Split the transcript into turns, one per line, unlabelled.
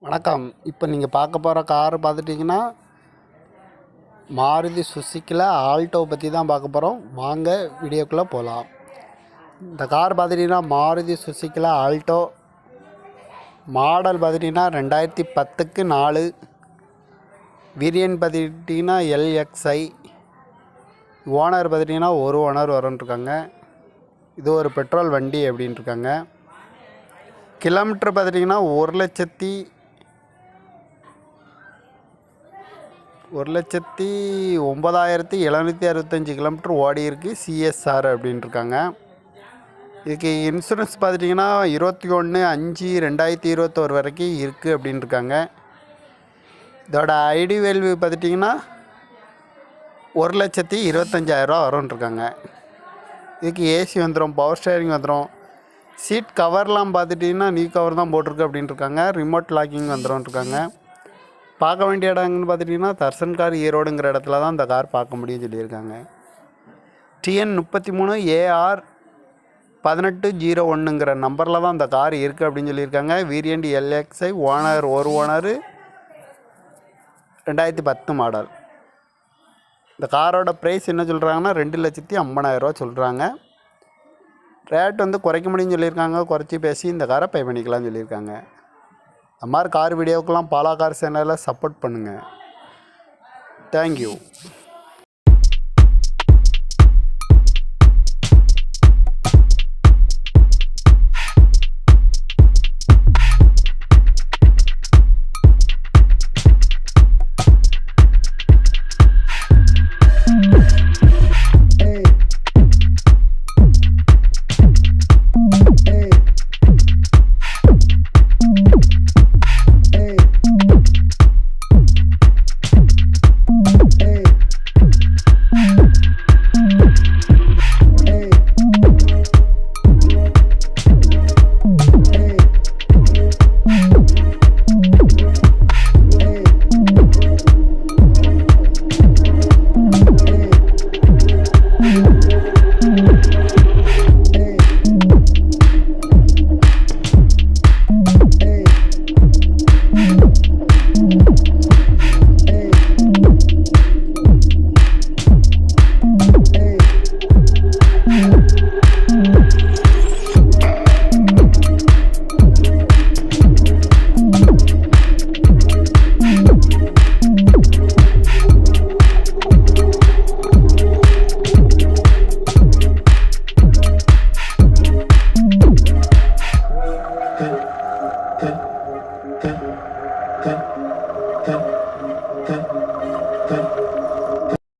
வணக்கம். இப்போ நீங்கள் பார்க்க போகிற கார் பார்த்துட்டிங்கன்னா மாருதி சுசுக்கியில் ஆல்டோ பற்றி தான் பார்க்க போகிறோம். வாங்க வீடியோக்குள்ளே போகலாம். இந்த கார் பார்த்துட்டிங்கன்னா மாருதி சுசுக்கியில் ஆல்டோ மாடல் பார்த்துட்டிங்கன்னா 2010க்கு 4, வேரியன்ட் பார்த்துட்டிங்கன்னா LXI, ஓனர் பார்த்துட்டிங்கன்னா ஒரு ஓனர் வரும்ன்ருக்காங்க. இது ஒரு பெட்ரோல் வண்டி அப்படின்ட்டுருக்காங்க. கிலோமீட்டர் பார்த்துட்டிங்கன்னா 1,09,765 கிலோமீட்டர் ஓடி இருக்குது. சிஎஸ்ஆர் அப்படின்ட்டுருக்காங்க. இதுக்கு இன்சூரன்ஸ் பார்த்துட்டிங்கன்னா 21/5/2021 வரைக்கும் இருக்குது அப்படின்ட்டுருக்காங்க. இதோட ஐடி வேல்யூ பார்த்துட்டிங்கன்னா 1,25,000 வரும்ன்ருக்காங்க. இதுக்கு ஏசி வந்துடும், பவர் ஸ்டேரிங் வந்துடும். சீட் கவர்லாம் பார்த்துட்டிங்கன்னா நியூ கவர் தான் போட்டிருக்கு அப்படின்ட்டுருக்காங்க. Remote locking வந்துடும்ன்ருக்காங்க. பார்க்க வேண்டிய இடங்கன்னு பார்த்துட்டிங்கன்னா தர்சன் கார் ஈரோடுங்கிற இடத்துல தான் இந்த கார் பார்க்க முடியும்னு சொல்லியிருக்காங்க. TN 33 AR 1801ங்கிற நம்பரில் தான் இந்த கார் இருக்குது அப்படின்னு சொல்லியிருக்காங்க. வேரியண்ட் LXI, ஓனர் ஒரு ஓனர், 2010 மாடல். இந்த காரோட ப்ரைஸ் என்ன சொல்கிறாங்கன்னா 2,50,000 சொல்கிறாங்க. ரேட் வந்து குறைக்க முடியும்னு சொல்லியிருக்காங்க. குறைச்சி பேசி இந்த காரை பே பண்ணிக்கலாம்னு சொல்லியிருக்காங்க. இந்த மாதிரி கார் வீடியோக்கெல்லாம் பாலா கார் சேனலில் சப்போர்ட் பண்ணுங்கள். தேங்க்யூ. Ten.